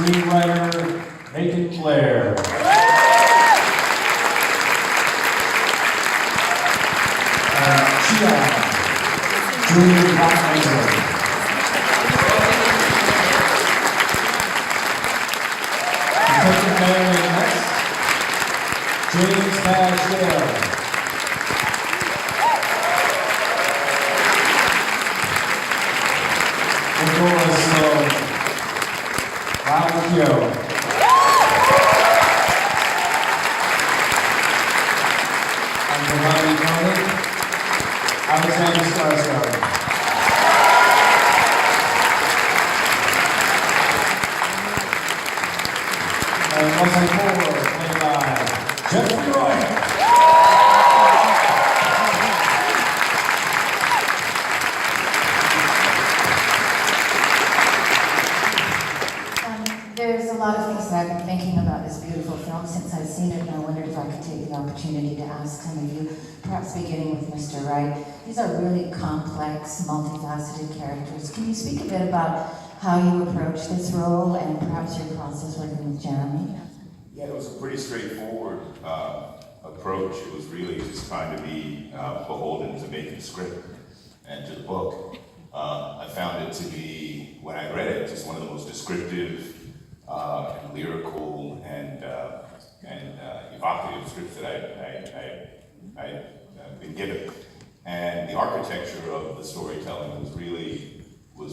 screenwriter Macon Blair. Keough, Julian. Detective Mary next, James Skarsgård. Keough. And the Ronnie Tony, Skarsgård. And Russell Ford, played by Wright. There's a lot of things that I've been thinking about this beautiful film since I've seen it, and I wondered if I could take the opportunity to ask some of you, perhaps beginning with Mr. Wright. These are really complex, multifaceted characters. Can you speak a bit about how you approach this role and perhaps your process working with Jeremy? Yeah, it was a pretty straightforward approach. It was really just trying to be beholden to Macon's script and to the book. I found it to be, when I read it, just one of the most descriptive and lyrical and evocative scripts that I've been given. And the architecture of the storytelling was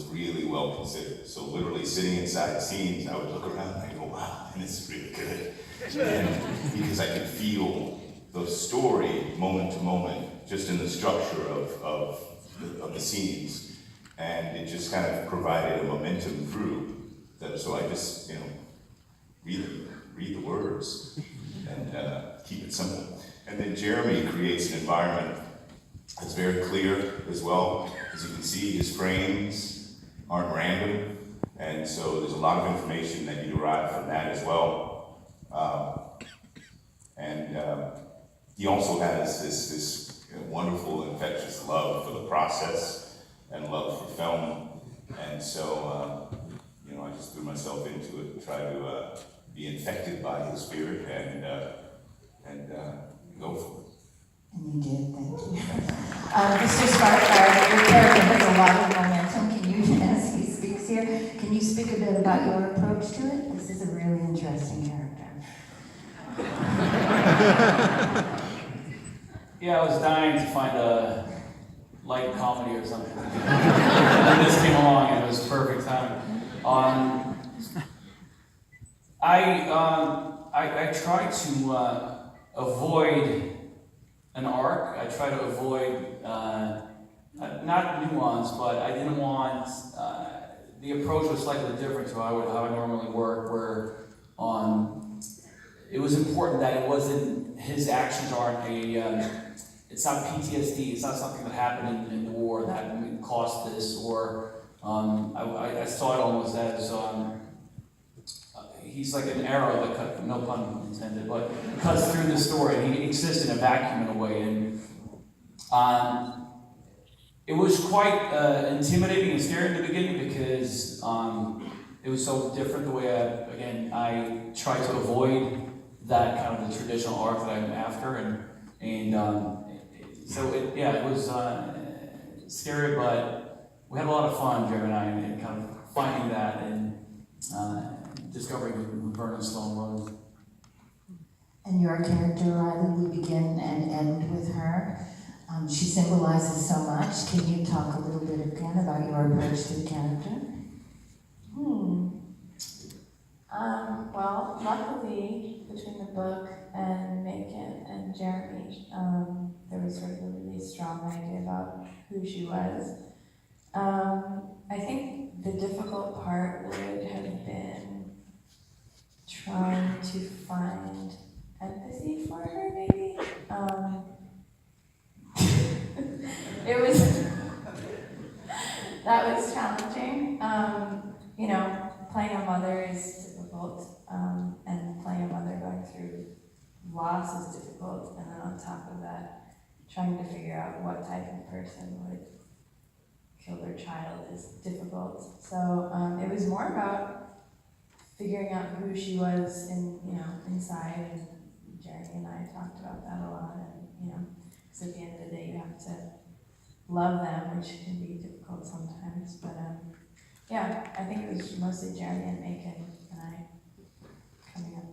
really well considered. So literally sitting inside scenes, I would look around and I go, wow, and this is really good. And because I could feel the story moment to moment, just in the structure of the scenes. And it just kind of provided a momentum through that. So I just, read the words and keep it simple. And then Jeremy creates an environment that's very clear as well. As you can see, his frames aren't random. And so there's a lot of information that you derive from that as well. He also has this wonderful, infectious love for the process and love for film. And so, I just threw myself into it and tried to be infected by his spirit and go for it. And you did, thank you. Mr. Skarsgård, your character has a lot of momentum. Can you, as he speaks here, can you speak a bit about your approach to it? This is a really interesting character. Yeah, I was dying to find a light comedy or something. And this came along and it was perfect time. I try to avoid an arc. I try to avoid, not nuance, but I didn't want, the approach was slightly different to how I normally work, where it was important that it wasn't, his actions aren't it's not PTSD, it's not something that happened in the war that caused this, or I saw it almost as he's like an arrow that cut, no pun intended, but cuts through the story. He exists in a vacuum in a way, and it was quite intimidating and scary in the beginning because it was so different the way I tried to avoid that kind of the traditional arc that I'm after, so it was scary, but we had a lot of fun, Jeremy and I, and kind of finding that and discovering who Vernon Sloan was. And your character, Riley, we begin and end with her. She symbolizes so much. Can you talk a little bit again about your approach to the character? Well, luckily, between the book and Macon and Jeremy, there was sort of a really strong idea about who she was. I think the difficult part would have been trying to find empathy for her, maybe. That was challenging. Playing a mother is difficult, and playing a mother going through loss is difficult, and then on top of that, trying to figure out what type of person would kill their child is difficult. So it was more about figuring out who she was inside, and Jeremy and I talked about that a lot, and because at the end of the day you have to love them, which can be difficult sometimes, but yeah, I think it was mostly Jeremy and Macon and I coming up.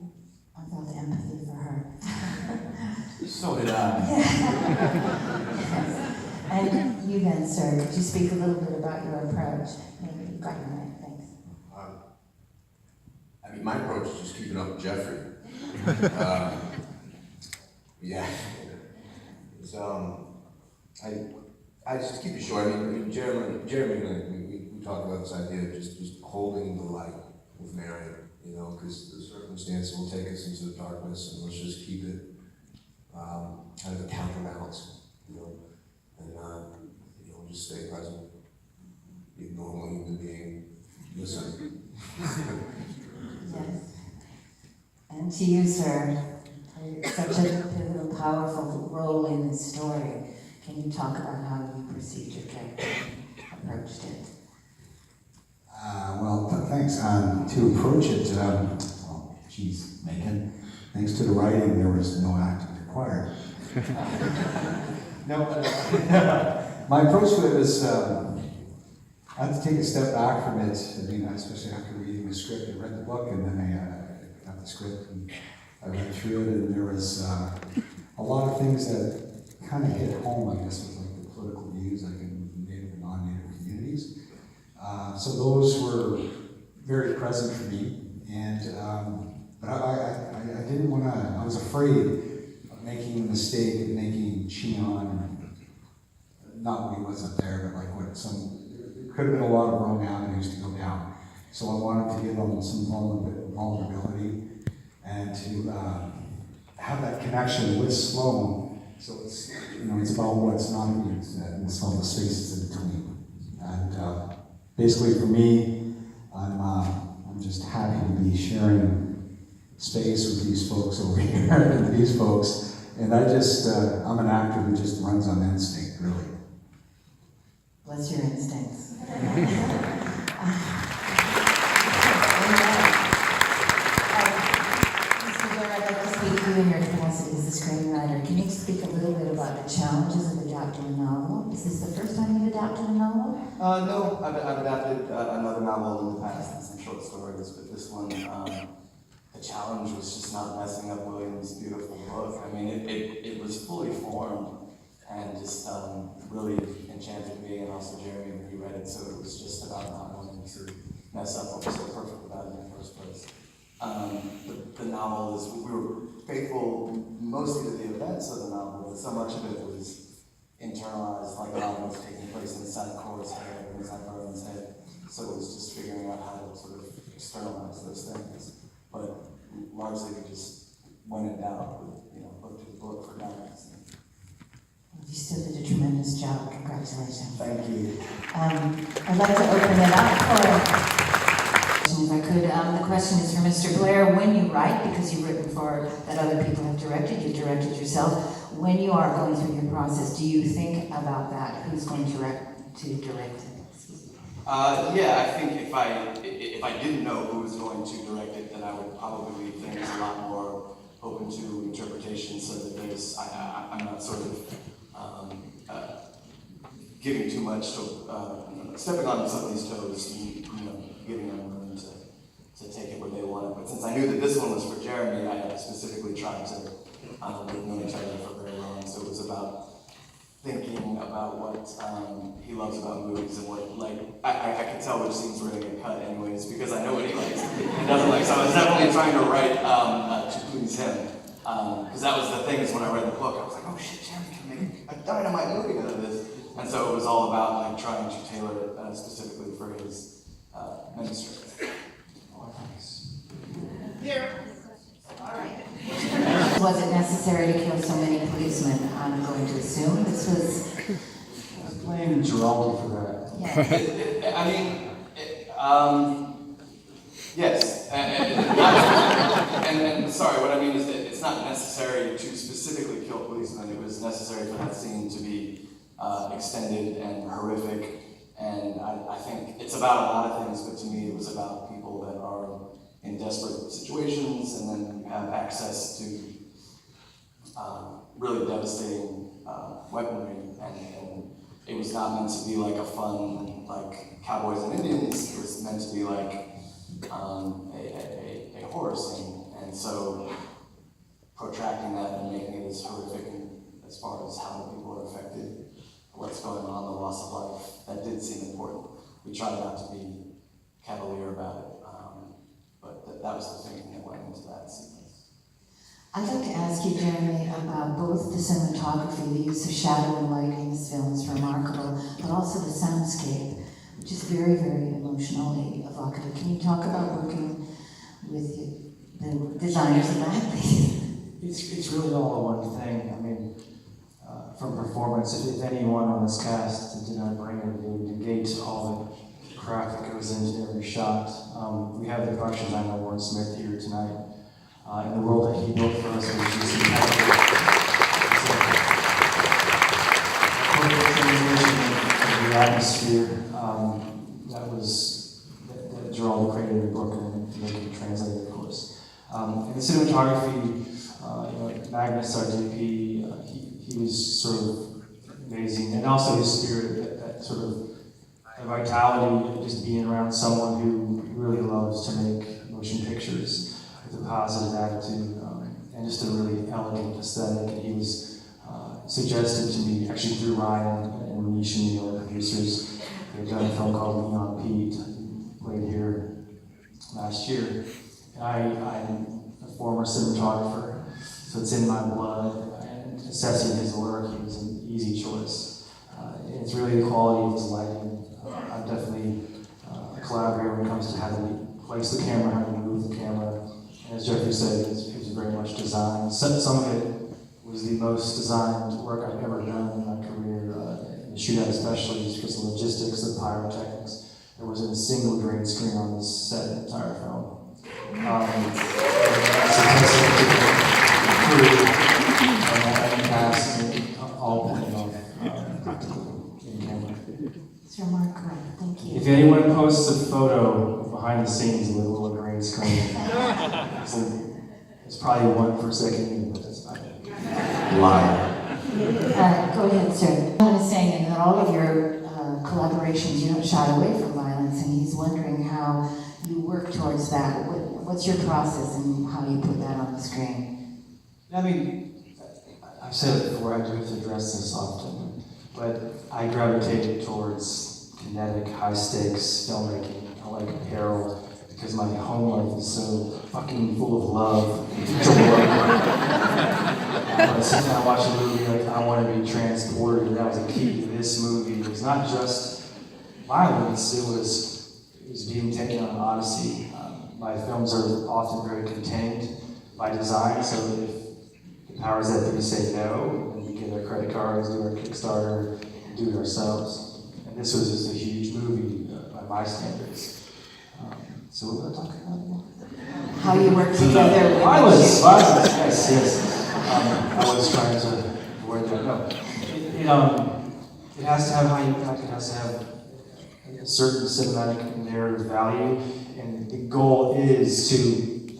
I felt empathy for her. So did I. And you then, sir, could you speak a little bit about your approach? Maybe you've got your mic, thanks. I mean, my approach is just keeping up with Jeffrey. Yeah. So, I just keep it short. I mean Jeremy and I, we talked about this idea of just holding the light with Mary, because the circumstance will take us into the darkness, and let's just keep it kind of a counterbalance, and just stay present, be a normal human being, listen. Yes. And to you, sir, such a pivotal, powerful role in this story. Can you talk about how you perceived your character, approached it? Thanks. To approach it, Macon, thanks to the writing, there was no acting required. My approach to it was, I had to take a step back from it. I mean, especially after reading the script. I read the book, and then I got the script, and I read through it, and there was a lot of things that kind of hit home, I guess, with like the political views, like in Native and non-Native communities. So those were very present for me, and but I didn't want to. I was afraid of making a mistake of making Cheon not what he was up there, but like what there could have been a lot of wrong avenues to go down. So I wanted to give him some vulnerability and to have that connection with Sloan. So it's it's about what's not used and it's all the spaces in between. And basically for me, I'm just happy to be sharing space with these folks over here and these folks. And I'm an actor who just runs on instinct, really. Bless your instincts. I'd like to speak to you in your capacity as a screenwriter. Can you speak a little bit about the challenges of adapting a novel? Is this the first time you've adapted a novel? No, I've adapted another novel in the past and some short stories, but this one, the challenge was just not messing up William's beautiful book. I mean, it was fully formed and just really enchanted me and also Jeremy when he read it, so it was just about not wanting to mess up what was so perfect about it in the first place. The novel is, we were faithful mostly to the events of the novel, but so much of it was internalized, like the novel was taking place inside Cora's head and inside Merlin's head. So it was just figuring out how to sort of externalize those things. But largely we just went in doubt with, looked at the book for guidance. You still did a tremendous job. Congratulations. Thank you. I'd like to open it up for, if I could. The question is for Mr. Blair. When you write, because you've written for that other people have directed, you've directed yourself. When you are going through your process, do you think about that? Who's going to direct it? Yeah, I think if I didn't know who was going to direct it, then I would probably leave things a lot more open to interpretation, so that I'm not sort of giving too much to stepping on somebody's toes and giving them room to take it where they want it. But since I knew that this one was for Jeremy, I specifically tried to we've known each other for very long, so it was about thinking about what he loves about movies and what, I could tell which scenes were going to get cut anyways, because I know what he likes and doesn't like. So I was definitely trying to write to please him, because that was the thing, is when I read the book, I was like, oh shit, Jeremy can make a dynamite movie out of this. And so it was all about trying to tailor it specifically for his ministry. Was it necessary to kill so many policemen? I'm going to assume this was. I was blaming Geraldo for that. Yeah. Yes. And sorry, what I mean is that it's not necessary to specifically kill policemen. It was necessary for that scene to be extended and horrific. And I think it's about a lot of things, but to me it was about people that are in in desperate situations, and then you have access to really devastating weaponry, and it was not meant to be like a fun, like Cowboys and Indians. It was meant to be like a horror scene, and so protracting that and making it as horrific as far as how many people are affected, what's going on, the loss of life, that did seem important. We tried not to be cavalier about it, but that was the thinking that went into that sequence. I'd like to ask you, Jeremy, about both the cinematography, the use of shadow and light in this film is remarkable, but also the soundscape, which is very, very emotionally evocative. Can you talk about working with the designers of that, please? It's really all one thing. I mean, from performance, if anyone on this cast did not bring it, they would negate all the craft that goes into every shot. We have the production designer Warren Smith here tonight. In the world that he built for us, which is a the atmosphere that Gerald created in the book and Macon translated, of course. And the cinematography, Magnus, our DP, he was sort of amazing, and also his spirit, that sort of vitality, just being around someone who really loves to make motion pictures with a positive attitude, and just a really elegant aesthetic. And he was suggested to me, actually through Ryan and Manish and the other producers. They've done a film called Neon Pete, played here last year. I'm a former cinematographer, so it's in my blood. And assessing his work, he was an easy choice. It's really the quality of his lighting. I'm definitely a collaborator when it comes to how to place the camera, how to move the camera. And as Jeffrey said, it was very much designed. Some of it was the most designed work I've ever done in my career, in the shootout especially, just because of the logistics, the pyrotechnics. There wasn't a single green screen on this set in the entire film. All pointing off in camera. It's remarkable. Thank you. If anyone posts a photo behind the scenes with a little green screen, it's probably 1 per second, but that's not it. Liar. Go ahead, sir. I was saying that all of your collaborations, you don't shy away from violence, and he's wondering how you work towards that. What's your process and how you put that on the screen? I mean, I've said it before, I do have to address this often, but I gravitated towards kinetic, high-stakes filmmaking. I like peril because my home life is so fucking full of love and joy. When I sit down and watch a movie, like, I want to be transported, and that was a key to this movie. It was not just violence, it was being taken on an odyssey. My films are often very contained by design, so if the powers that be say no, then we get our credit cards, do our Kickstarter, and do it ourselves. And this was just a huge movie by my standards. So we're going to talk about more. How you work together with Violence, yes. I was trying to avoid that. No, it has to have high impact. It has to have a certain cinematic and narrative value, and the goal is to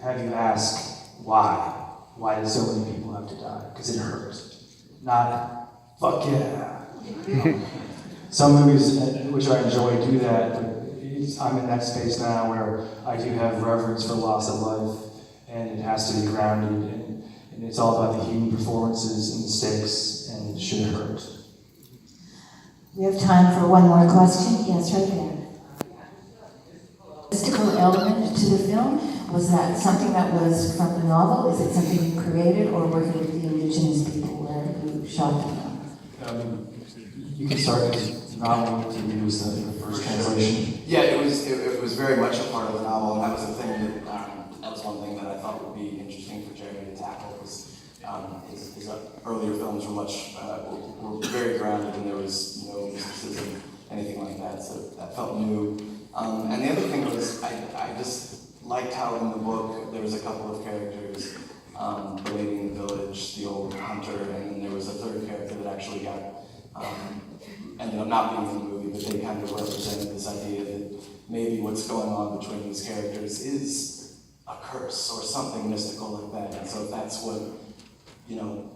have you ask why. Why did so many people have to die? Because it hurts. Not fuck yeah. Some movies, which I enjoy, do that, but I'm in that space now where I do have reverence for loss of life, and it has to be grounded, and it's all about the human performances and the stakes, and it should hurt. We have time for one more question. Yes, right there. Mystical element to the film, was that something that was from the novel? Is it something you created, or working with the indigenous people where you shot the film? You can start because the novel to use the first translation. Yeah, it was very much a part of the novel, and that was the thing that was one thing that I thought would be interesting for Jeremy to tackle. Because his earlier films were very grounded, and there was no mysticism, anything like that. So that felt new. And the other thing was I just liked how in the book there was a couple of characters, the lady in the village, the old hunter, and then there was a third character that actually got ended up not being in the movie, but they kind of represented this idea that maybe what's going on between these characters is a curse or something mystical like that. And so if that's what, you know,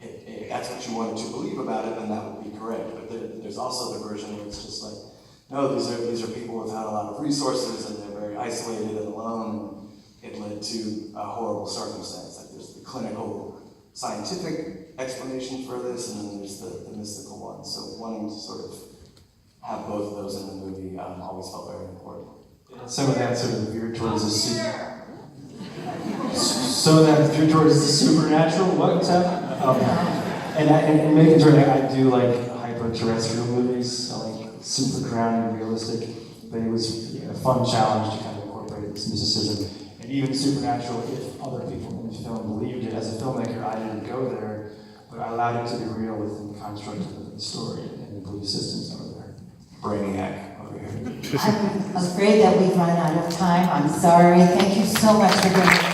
if that's what you wanted to believe about it, then that would be correct. But there's also the version where it's just like, no, these are people without a lot of resources and they're very isolated and alone. It led to a horrible circumstance. Like there's the clinical, scientific explanation for this, and then there's the mystical one. So wanting to sort of have both of those in the movie always felt very important. Some of that sort of veered towards some of that veered towards the supernatural. What's happening? And Macon's right. I do like hyper-terrestrial movies, so like super grounded and realistic. But it was a fun challenge to kind of incorporate this mysticism and even supernatural if other people in the film believed it. As a filmmaker, I didn't go there, but I allowed it to be real within the construct of the story and the belief systems over there. Brainiac over here. I'm afraid that we've run out of time. I'm sorry. Thank you so much for being here.